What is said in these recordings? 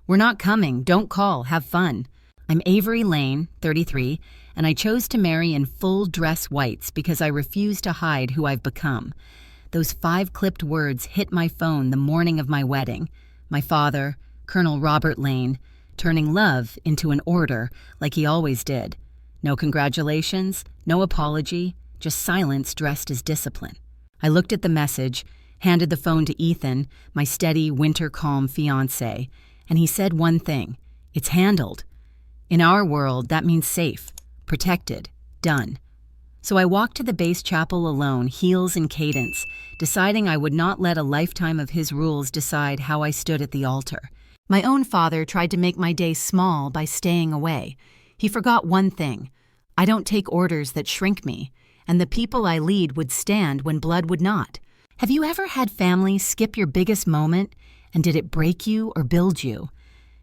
"We're not coming. Don't call. Have fun." I'm Avery Lane, 33, and I chose to marry in full dress whites because I refuse to hide who I've become. Those 5 clipped words hit my phone the morning of my wedding. My father, Colonel Robert Lane, turning love into an order like he always did. No congratulations, no apology, just silence dressed as discipline. I looked at the message, handed the phone to Ethan, my steady, winter-calm fiancé, and he said one thing: "It's handled." In our world, that means safe, protected, done. So I walked to the base chapel alone, heels in cadence, deciding I would not let a lifetime of his rules decide how I stood at the altar. My own father tried to make my day small by staying away. He forgot one thing: I don't take orders that shrink me, and the people I lead would stand when blood would not. Have you ever had family skip your biggest moment, and did it break you or build you?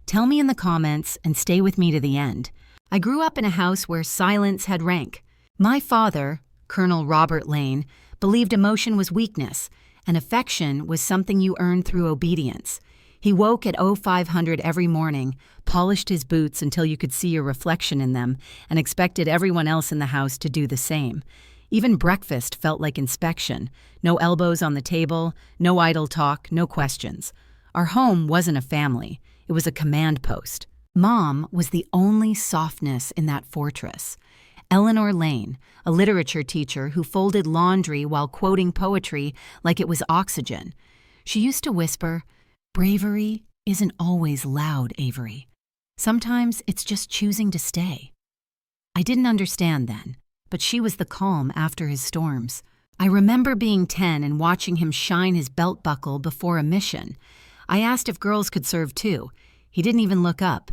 Tell me in the comments and stay with me to the end. I grew up in a house where silence had rank. My father, Colonel Robert Lane, believed emotion was weakness, and affection was something you earned through obedience. He woke at 0500 every morning, polished his boots until you could see your reflection in them, and expected everyone else in the house to do the same. Even breakfast felt like inspection. No elbows on the table, no idle talk, no questions. Our home wasn't a family. It was a command post. Mom was the only softness in that fortress. Eleanor Lane, a literature teacher who folded laundry while quoting poetry like it was oxygen. She used to whisper, "Bravery isn't always loud, Avery. Sometimes it's just choosing to stay." I didn't understand then, but she was the calm after his storms. I remember being 10 and watching him shine his belt buckle before a mission. I asked if girls could serve too. He didn't even look up.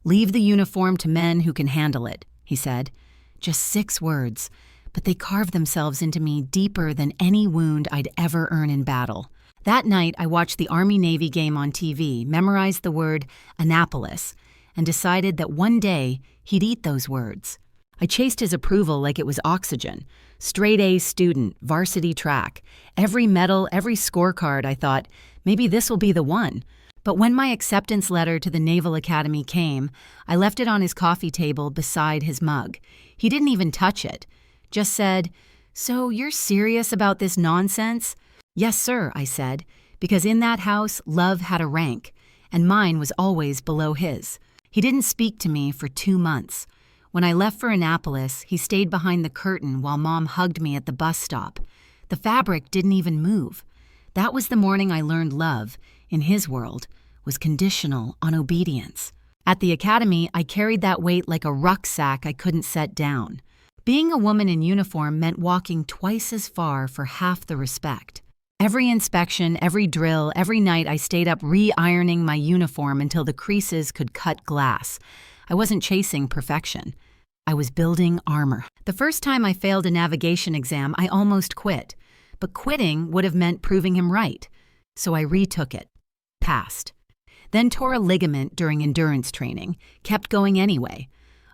"Leave the uniform to men who can handle it," he said. Just 6 words, but they carved themselves into me deeper than any wound I'd ever earn in battle. That night, I watched the Army-Navy game on TV, memorized the word Annapolis, and decided that one day he'd eat those words. I chased his approval like it was oxygen. Straight A student, varsity track. Every medal, every scorecard, I thought, maybe this will be the one. But when my acceptance letter to the Naval Academy came, I left it on his coffee table beside his mug. He didn't even touch it. Just said, "So you're serious about this nonsense?" "Yes, sir," I said, because in that house, love had a rank, and mine was always below his. He didn't speak to me for 2 months. When I left for Annapolis, he stayed behind the curtain while Mom hugged me at the bus stop. The fabric didn't even move. That was the morning I learned love, in his world, was conditional on obedience. At the academy, I carried that weight like a rucksack I couldn't set down. Being a woman in uniform meant walking twice as far for half the respect. Every inspection, every drill, every night I stayed up re-ironing my uniform until the creases could cut glass. I wasn't chasing perfection. I was building armor. The first time I failed a navigation exam, I almost quit. But quitting would have meant proving him right. So I retook it. Passed. Then tore a ligament during endurance training. Kept going anyway.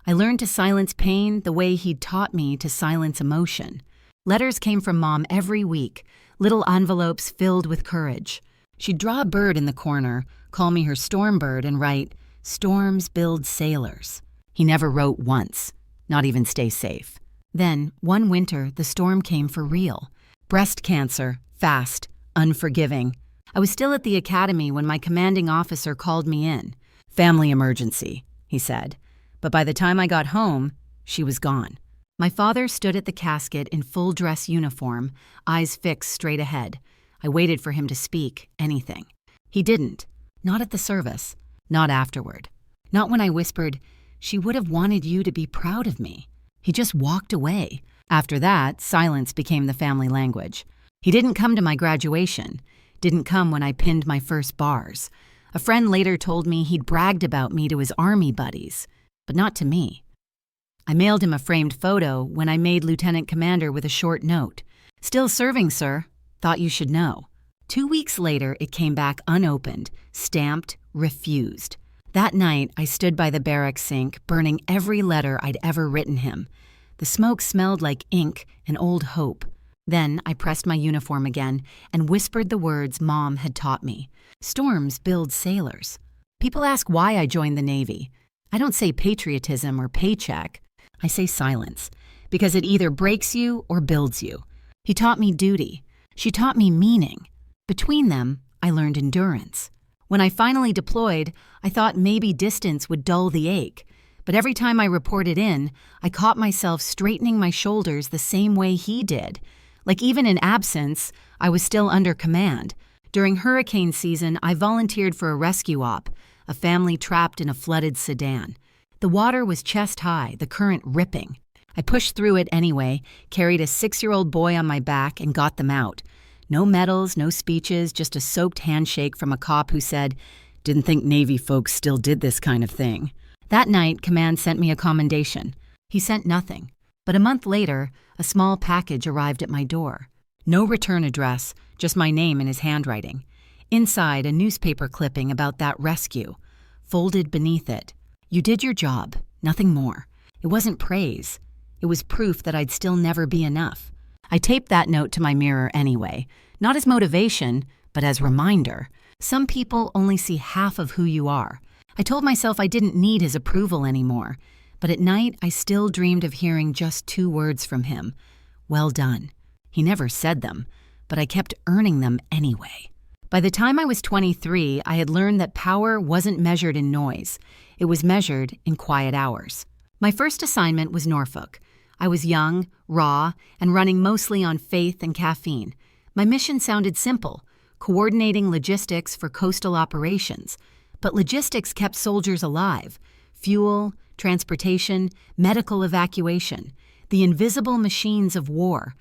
I learned to silence pain the way he'd taught me to silence emotion. Letters came from Mom every week, little envelopes filled with courage. She'd draw a bird in the corner, call me her storm bird, and write, "Storms build sailors." He never wrote once, not even "stay safe." Then, one winter, the storm came for real. Breast cancer, fast, unforgiving. I was still at the academy when my commanding officer called me in. "Family emergency," he said. But by the time I got home, she was gone. My father stood at the casket in full dress uniform, eyes fixed straight ahead. I waited for him to speak, anything. He didn't. Not at the service. Not afterward. Not when I whispered, "She would have wanted you to be proud of me." He just walked away. After that, silence became the family language. He didn't come to my graduation. Didn't come when I pinned my first bars. A friend later told me he'd bragged about me to his army buddies, but not to me. I mailed him a framed photo when I made lieutenant commander with a short note. "Still serving, sir. Thought you should know." 2 weeks later, it came back unopened, stamped, refused. That night, I stood by the barrack sink, burning every letter I'd ever written him. The smoke smelled like ink and old hope. Then I pressed my uniform again and whispered the words Mom had taught me. "Storms build sailors." People ask why I joined the Navy. I don't say patriotism or paycheck. I say silence, because it either breaks you or builds you. He taught me duty. She taught me meaning. Between them, I learned endurance. When I finally deployed, I thought maybe distance would dull the ache. But every time I reported in, I caught myself straightening my shoulders the same way he did. Like even in absence, I was still under command. During hurricane season, I volunteered for a rescue op, a family trapped in a flooded sedan. The water was chest high, the current ripping. I pushed through it anyway, carried a 6-year-old boy on my back, and got them out. No medals, no speeches, just a soaked handshake from a cop who said, "Didn't think Navy folks still did this kind of thing." That night, Command sent me a commendation. He sent nothing. But a month later, a small package arrived at my door. No return address, just my name in his handwriting. Inside, a newspaper clipping about that rescue. Folded beneath it, "You did your job, nothing more." It wasn't praise. It was proof that I'd still never be enough. I taped that note to my mirror anyway, not as motivation, but as reminder. Some people only see half of who you are. I told myself I didn't need his approval anymore, but at night I still dreamed of hearing just 2 words from him. "Well done." He never said them, but I kept earning them anyway. By the time I was 23, I had learned that power wasn't measured in noise. It was measured in quiet hours. My first assignment was Norfolk. I was young, raw, and running mostly on faith and caffeine. My mission sounded simple, coordinating logistics for coastal operations. But logistics kept soldiers alive. Fuel, transportation, medical evacuation. The invisible machines of war.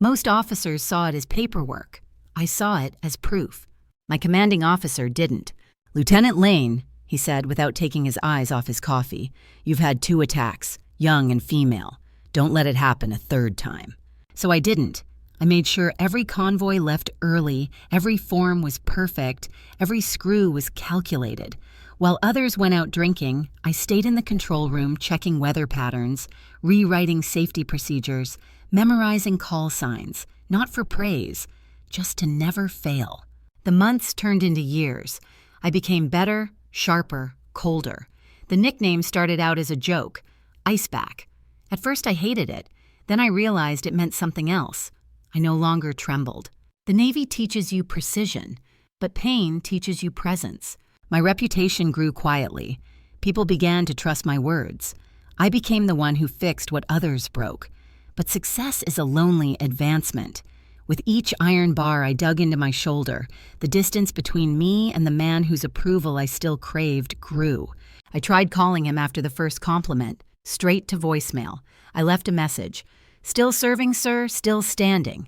Most officers saw it as paperwork. I saw it as proof. My commanding officer didn't. "Lieutenant Lane," he said without taking his eyes off his coffee, "you've had 2 attacks, young and female. Don't let it happen a 3rd time." So I didn't. I made sure every convoy left early, every form was perfect, every screw was calculated. While others went out drinking, I stayed in the control room checking weather patterns, rewriting safety procedures, memorizing call signs, not for praise, just to never fail. The months turned into years. I became better, sharper, colder. The nickname started out as a joke, Iceback. At first I hated it. Then I realized it meant something else. I no longer trembled. The Navy teaches you precision, but pain teaches you presence. My reputation grew quietly. People began to trust my words. I became the one who fixed what others broke. But success is a lonely advancement. With each iron bar I dug into my shoulder, the distance between me and the man whose approval I still craved grew. I tried calling him after the first compliment, straight to voicemail. I left a message. "Still serving, sir, still standing."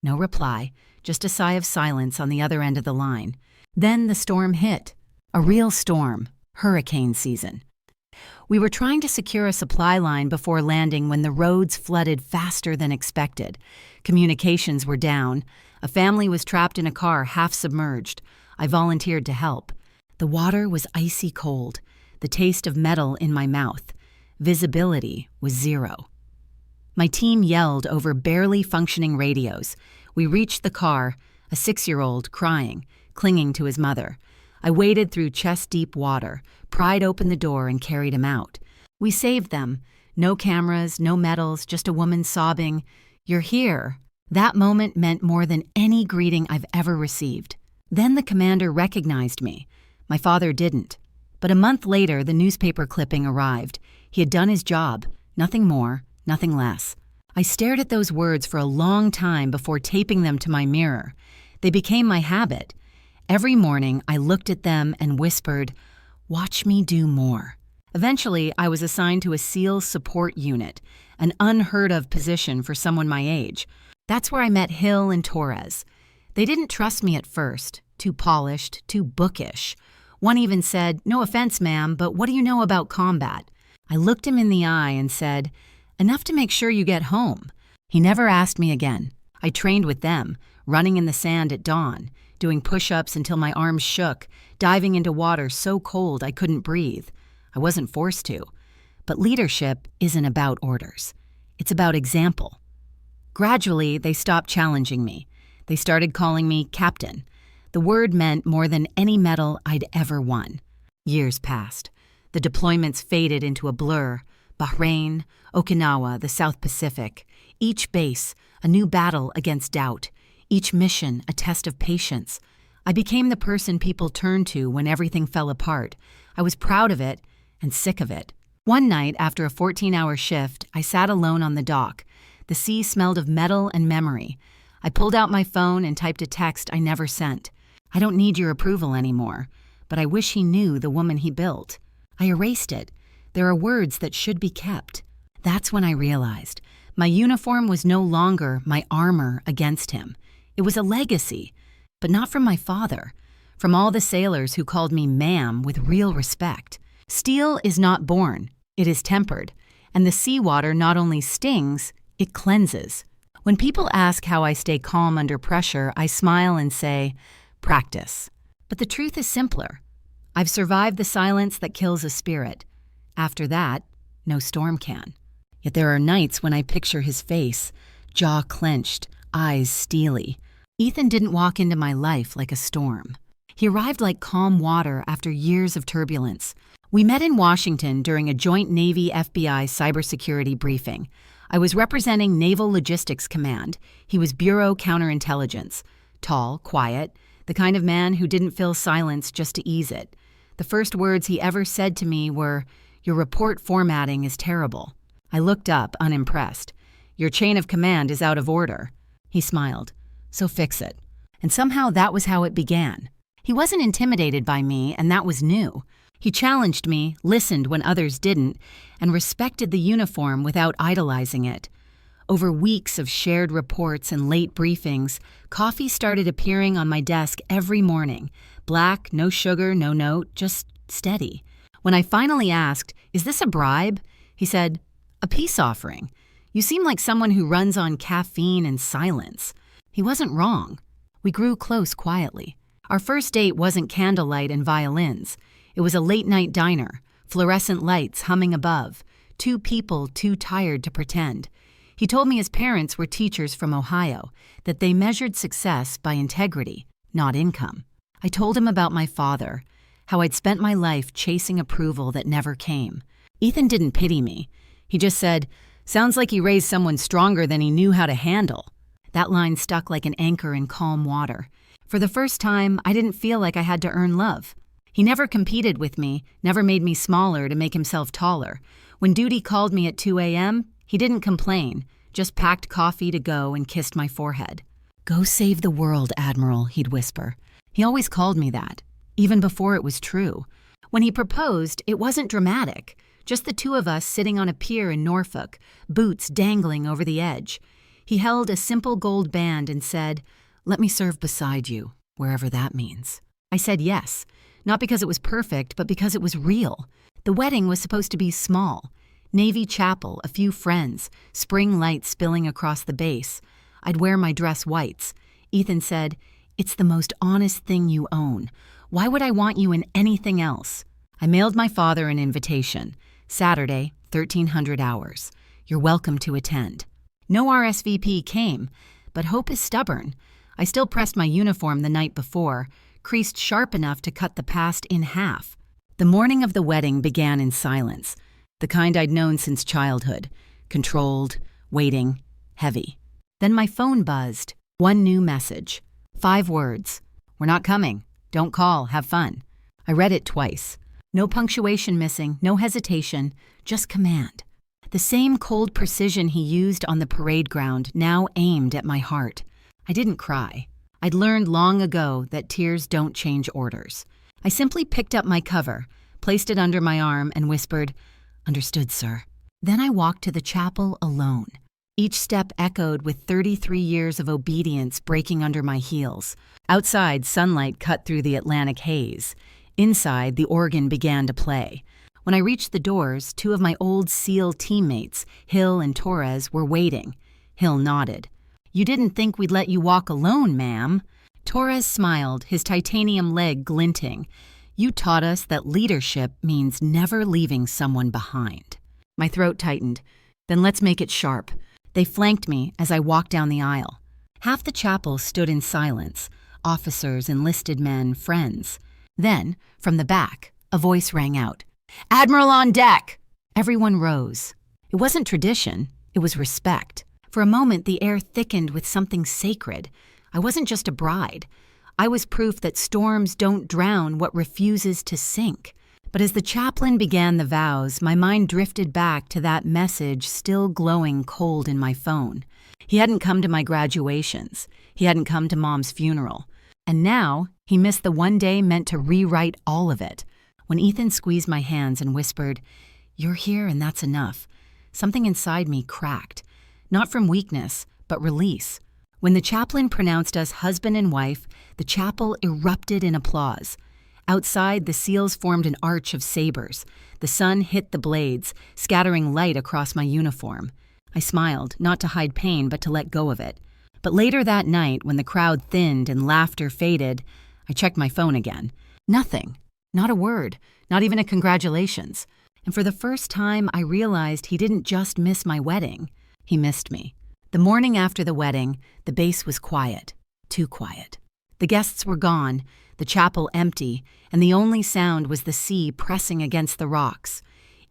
No reply, just a sigh of silence on the other end of the line. Then the storm hit. A real storm, hurricane season. We were trying to secure a supply line before landing when the roads flooded faster than expected. Communications were down. A family was trapped in a car half submerged. I volunteered to help. The water was icy cold, the taste of metal in my mouth. Visibility was 0. My team yelled over barely functioning radios. We reached the car, a 6-year-old crying, clinging to his mother. I waded through chest-deep water, pried open the door, and carried him out. We saved them. No cameras, no medals, just a woman sobbing, "You're here." That moment meant more than any greeting I've ever received. Then the commander recognized me. My father didn't. But a month later, the newspaper clipping arrived. He had done his job, nothing more, nothing less. I stared at those words for a long time before taping them to my mirror. They became my habit. Every morning, I looked at them and whispered, "Watch me do more." Eventually, I was assigned to a SEAL support unit, an unheard-of position for someone my age. That's where I met Hill and Torres. They didn't trust me at first, too polished, too bookish. One even said, "No offense, ma'am, but what do you know about combat?" I looked him in the eye and said, "Enough to make sure you get home." He never asked me again. I trained with them, running in the sand at dawn, doing push-ups until my arms shook, diving into water so cold I couldn't breathe. I wasn't forced to. But leadership isn't about orders. It's about example. Gradually, they stopped challenging me. They started calling me Captain. The word meant more than any medal I'd ever won. Years passed. The deployments faded into a blur. Bahrain, Okinawa, the South Pacific. Each base, a new battle against doubt. Each mission, a test of patience. I became the person people turned to when everything fell apart. I was proud of it and sick of it. One night, after a 14-hour shift, I sat alone on the dock. The sea smelled of metal and memory. I pulled out my phone and typed a text I never sent. I don't need your approval anymore, but I wish he knew the woman he built. I erased it. There are words that should be kept. That's when I realized my uniform was no longer my armor against him. It was a legacy, but not from my father, from all the sailors who called me ma'am with real respect. Steel is not born, it is tempered, and the seawater not only stings, it cleanses. When people ask how I stay calm under pressure, I smile and say, practice. But the truth is simpler. I've survived the silence that kills a spirit. After that, no storm can. Yet there are nights when I picture his face, jaw clenched, eyes steely. Ethan didn't walk into my life like a storm. He arrived like calm water after years of turbulence. We met in Washington during a joint Navy-FBI cybersecurity briefing. I was representing Naval Logistics Command. He was Bureau Counterintelligence. Tall, quiet, the kind of man who didn't fill silence just to ease it. The first words he ever said to me were, "Your report formatting is terrible." I looked up, unimpressed. "Your chain of command is out of order." He smiled. "So fix it." And somehow that was how it began. He wasn't intimidated by me, and that was new. He challenged me, listened when others didn't, and respected the uniform without idolizing it. Over weeks of shared reports and late briefings, coffee started appearing on my desk every morning. Black, no sugar, no note, just steady. When I finally asked, "Is this a bribe?" he said, "A peace offering. You seem like someone who runs on caffeine and silence." He wasn't wrong. We grew close quietly. Our first date wasn't candlelight and violins. It was a late-night diner, fluorescent lights humming above, two people too tired to pretend. He told me his parents were teachers from Ohio, that they measured success by integrity, not income. I told him about my father, how I'd spent my life chasing approval that never came. Ethan didn't pity me. He just said, "Sounds like he raised someone stronger than he knew how to handle." That line stuck like an anchor in calm water. For the first time, I didn't feel like I had to earn love. He never competed with me, never made me smaller to make himself taller. When duty called me at 2 a.m., he didn't complain, just packed coffee to go and kissed my forehead. "Go save the world, Admiral," he'd whisper. He always called me that, even before it was true. When he proposed, it wasn't dramatic, just the two of us sitting on a pier in Norfolk, boots dangling over the edge. He held a simple gold band and said, "Let me serve beside you, wherever that means." I said yes, not because it was perfect, but because it was real. The wedding was supposed to be small. Navy chapel, a few friends, spring lights spilling across the base. I'd wear my dress whites. Ethan said, "It's the most honest thing you own. Why would I want you in anything else?" I mailed my father an invitation. Saturday, 1300 hours. You're welcome to attend. No RSVP came, but hope is stubborn. I still pressed my uniform the night before, creased sharp enough to cut the past in half. The morning of the wedding began in silence, the kind I'd known since childhood. Controlled, waiting, heavy. Then my phone buzzed. One new message. 5 words. "We're not coming. Don't call. Have fun." I read it twice. No punctuation missing, no hesitation, just command. The same cold precision he used on the parade ground now aimed at my heart. I didn't cry. I'd learned long ago that tears don't change orders. I simply picked up my cover, placed it under my arm, and whispered, "Understood, sir." Then I walked to the chapel alone. Each step echoed with 33 years of obedience breaking under my heels. Outside, sunlight cut through the Atlantic haze. Inside, the organ began to play. When I reached the doors, 2 of my old SEAL teammates, Hill and Torres, were waiting. Hill nodded. "You didn't think we'd let you walk alone, ma'am?" Torres smiled, his titanium leg glinting. "You taught us that leadership means never leaving someone behind." My throat tightened. "Then let's make it sharp." They flanked me as I walked down the aisle. Half the chapel stood in silence, officers, enlisted men, friends. Then, from the back, A voice rang out. "Admiral on deck!" Everyone rose. It wasn't tradition, it was respect. For a moment, the air thickened with something sacred. I wasn't just a bride. I was proof that storms don't drown what refuses to sink. But as the chaplain began the vows, my mind drifted back to that message still glowing cold in my phone. He hadn't come to my graduations. He hadn't come to Mom's funeral. And now, he missed the one day meant to rewrite all of it. When Ethan squeezed my hands and whispered, "You're here and that's enough," something inside me cracked. Not from weakness, but release. When the chaplain pronounced us husband and wife, the chapel erupted in applause. Outside, the seals formed an arch of sabers. The sun hit the blades, scattering light across my uniform. I smiled, not to hide pain, but to let go of it. But later that night, when the crowd thinned and laughter faded, I checked my phone again. Nothing. Not a word. Not even a congratulations. And for the first time, I realized he didn't just miss my wedding. He missed me. The morning after the wedding, the base was quiet. Too quiet. The guests were gone, the chapel empty, and the only sound was the sea pressing against the rocks.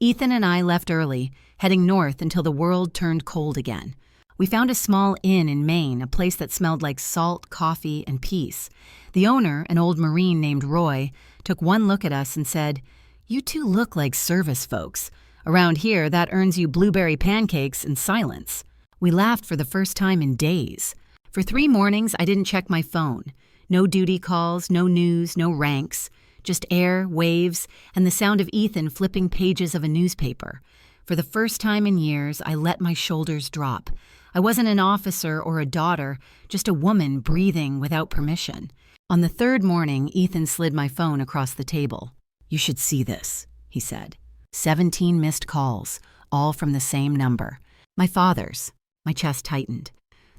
Ethan and I left early, heading north until the world turned cold again. We found a small inn in Maine, a place that smelled like salt, coffee, and peace. The owner, an old Marine named Roy, took one look at us and said, "You two look like service folks. Around here, that earns you blueberry pancakes and silence." We laughed for the first time in days. For 3 mornings, I didn't check my phone. No duty calls, no news, no ranks. Just air, waves, and the sound of Ethan flipping pages of a newspaper. For the first time in years, I let my shoulders drop. I wasn't an officer or a daughter, just a woman breathing without permission. On the 3rd morning, Ethan slid my phone across the table. "You should see this," he said. 17 missed calls, all from the same number. My father's. My chest tightened.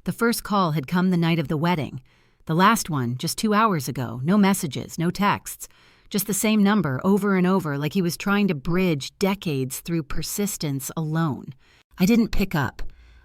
The first call had come the night of the wedding. The last one, just 2 hours ago. No messages, no texts. Just the same number over and over, like he was trying to bridge decades through persistence alone. I didn't pick up.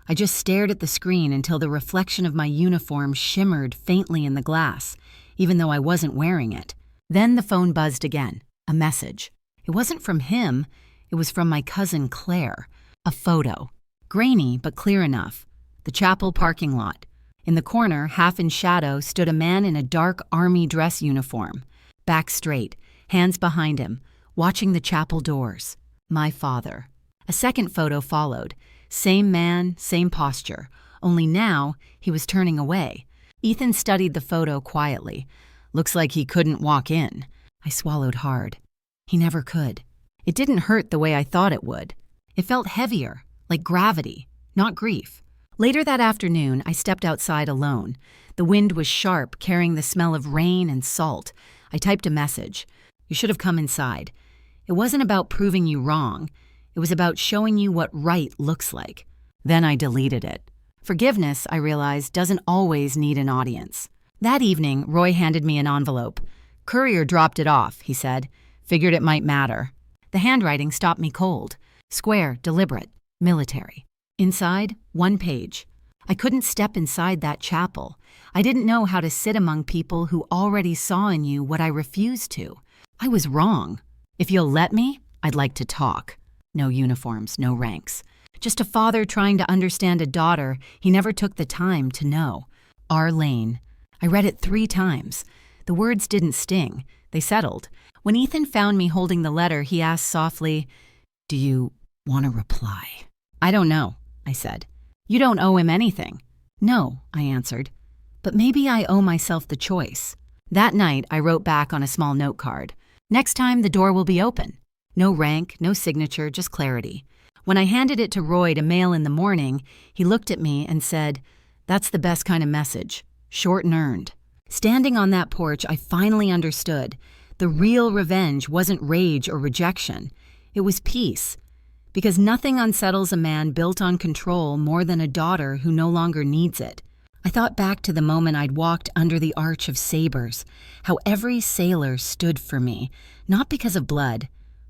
I just stared at the screen until the reflection of my uniform shimmered faintly in the glass, even though I wasn't wearing it. Then the phone buzzed again. A message. It wasn't from him. It was from my cousin Claire. A photo. Grainy, but clear enough. The chapel parking lot. In the corner, half in shadow, stood a man in a dark army dress uniform. Back straight, hands behind him, watching the chapel doors. My father. A second photo followed. Same man, same posture. Only now, he was turning away. Ethan studied the photo quietly. Looks like he couldn't walk in. I swallowed hard. He never could. It didn't hurt the way I thought it would. It felt heavier, like gravity, not grief. Later that afternoon, I stepped outside alone. The wind was sharp, carrying the smell of rain and salt. I typed a message. "You should have come inside." It wasn't about proving you wrong. It was about showing you what right looks like. Then I deleted it. Forgiveness, I realized, doesn't always need an audience. That evening, Roy handed me an envelope. "Courier dropped it off," he said. "Figured it might matter." The handwriting stopped me cold. Square, deliberate, military. Inside, 1 page. I couldn't step inside that chapel. I didn't know how to sit among people who already saw in you what I refused to. I was wrong. "If you'll let me, I'd like to talk." No uniforms, no ranks. Just a father trying to understand a daughter he never took the time to know. R. Lane. I read it 3 times. The words didn't sting. They settled. When Ethan found me holding the letter, he asked softly, "Do you want to reply?" "I don't know," I said. "You don't owe him anything." "No," I answered. "But maybe I owe myself the choice." That night, I wrote back on a small note card. "Next time, the door will be open." No rank, no signature, just clarity. When I handed it to Roy to mail in the morning, he looked at me and said, "That's the best kind of message. Short and earned." Standing on that porch, I finally understood. The real revenge wasn't rage or rejection. It was peace. Because nothing unsettles a man built on control more than a daughter who no longer needs it. I thought back to the moment I'd walked under the arch of sabers, how every sailor stood for me, not because of blood,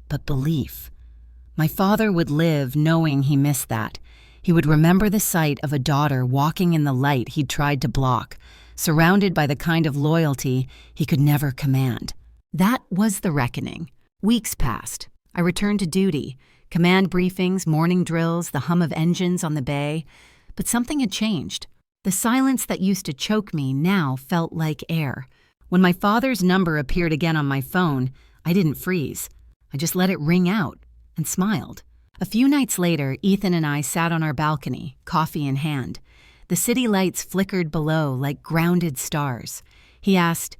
but belief. My father would live knowing he missed that. He would remember the sight of a daughter walking in the light he'd tried to block, surrounded by the kind of loyalty he could never command. That was the reckoning. Weeks passed. I returned to duty, command briefings, morning drills, the hum of engines on the bay. But something had changed. The silence that used to choke me now felt like air. When my father's number appeared again on my phone, I didn't freeze. I just let it ring out and smiled. A few nights later, Ethan and I sat on our balcony, coffee in hand. The city lights flickered below like grounded stars. He asked,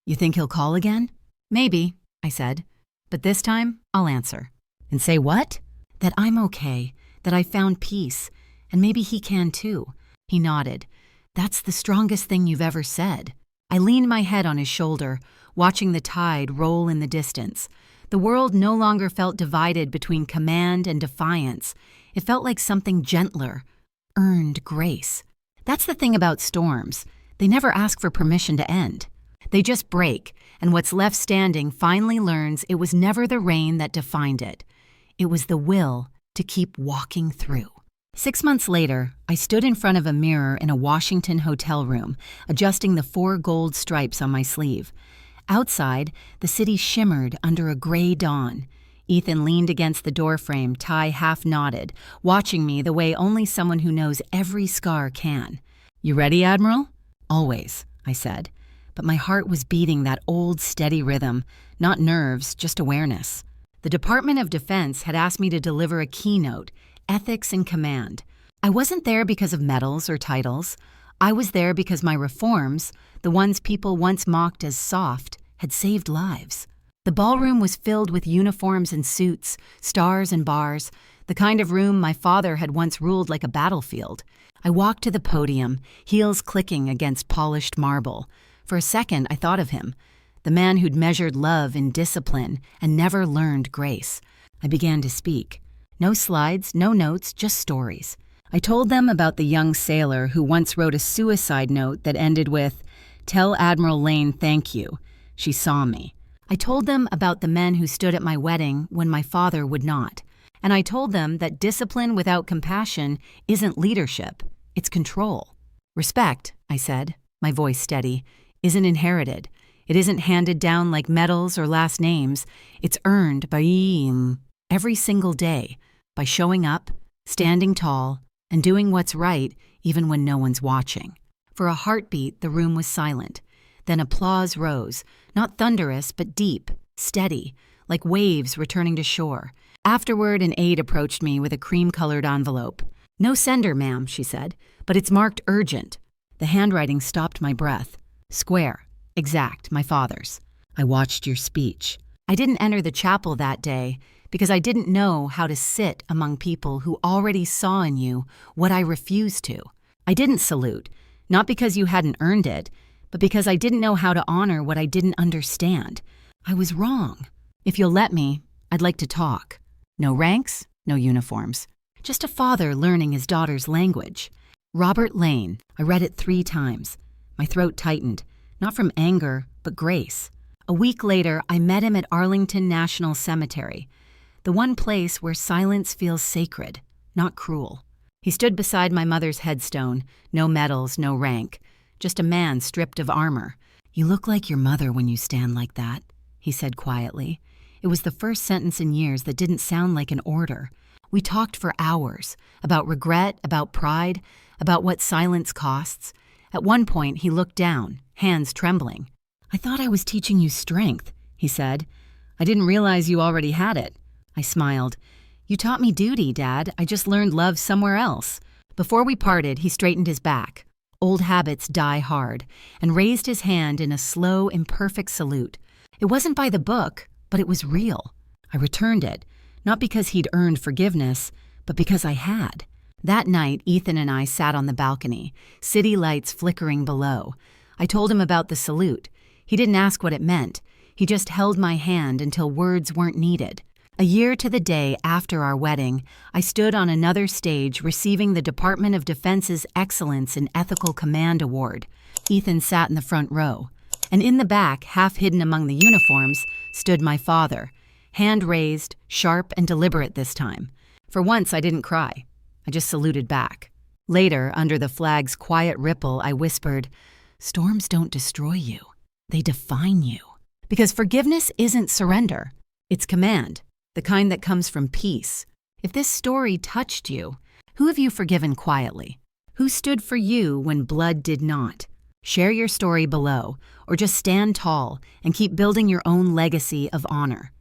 "You think he'll call again?" "Maybe," I said. "But this time, I'll answer." "And say what?" "That I'm okay, that I found peace, and maybe he can too." He nodded. "That's the strongest thing you've ever said." I leaned my head on his shoulder, watching the tide roll in the distance. The world no longer felt divided between command and defiance. It felt like something gentler, earned grace. That's the thing about storms. They never ask for permission to end. They just break, and what's left standing finally learns it was never the rain that defined it. It was the will to keep walking through. 6 months later, I stood in front of a mirror in a Washington hotel room, adjusting the 4 gold stripes on my sleeve. Outside, the city shimmered under a gray dawn. Ethan leaned against the doorframe, tie half knotted, watching me the way only someone who knows every scar can. "You ready, Admiral?" "Always," I said. But my heart was beating that old, steady rhythm, not nerves, just awareness. The Department of Defense had asked me to deliver a keynote, Ethics in Command. I wasn't there because of medals or titles. I was there because my reforms, the ones people once mocked as soft, had saved lives. The ballroom was filled with uniforms and suits, stars and bars, the kind of room my father had once ruled like a battlefield. I walked to the podium, heels clicking against polished marble. For a second, I thought of him, the man who'd measured love in discipline and never learned grace. I began to speak. No slides, no notes, just stories. I told them about the young sailor who once wrote a suicide note that ended with, "Tell Admiral Lane thank you. She saw me." I told them about the men who stood at my wedding when my father would not. And I told them that discipline without compassion isn't leadership, it's control. "Respect," I said, my voice steady, "isn't inherited. It isn't handed down like medals or last names. It's earned by every single day, by showing up, standing tall, and doing what's right even when no one's watching." For a heartbeat, the room was silent. Then applause rose, not thunderous, but deep, steady, like waves returning to shore. Afterward, an aide approached me with a cream-colored envelope. "No sender, ma'am," she said, "but it's marked urgent." The handwriting stopped my breath. Square, exact, my father's. "I watched your speech." I didn't enter the chapel that day because I didn't know how to sit among people who already saw in you what I refused to. I didn't salute, not because you hadn't earned it, but because I didn't know how to honor what I didn't understand. I was wrong. "If you'll let me, I'd like to talk." No ranks, no uniforms. Just a father learning his daughter's language. Robert Lane. I read it 3 times. My throat tightened, not from anger, but grace. A week later, I met him at Arlington National Cemetery, the one place where silence feels sacred, not cruel. He stood beside my mother's headstone, no medals, no rank, just a man stripped of armor. "You look like your mother when you stand like that," he said quietly. It was the first sentence in years that didn't sound like an order. We talked for hours, about regret, about pride, about what silence costs. At one point, he looked down, hands trembling. "I thought I was teaching you strength," he said. "I didn't realize you already had it." I smiled. "You taught me duty, Dad. I just learned love somewhere else." Before we parted, he straightened his back. Old habits die hard, and raised his hand in a slow, imperfect salute. It wasn't by the book, but it was real. I returned it, not because he'd earned forgiveness, but because I had. That night, Ethan and I sat on the balcony, city lights flickering below. I told him about the salute. He didn't ask what it meant. He just held my hand until words weren't needed. A year to the day after our wedding, I stood on another stage receiving the Department of Defense's Excellence in Ethical Command Award. Ethan sat in the front row. And in the back, half hidden among the uniforms, stood my father, hand raised, sharp and deliberate this time. For once, I didn't cry. I just saluted back. Later, under the flag's quiet ripple, I whispered, "Storms don't destroy you. They define you." Because forgiveness isn't surrender. It's command, the kind that comes from peace. If this story touched you, who have you forgiven quietly? Who stood for you when blood did not? Share your story below, or just stand tall and keep building your own legacy of honor.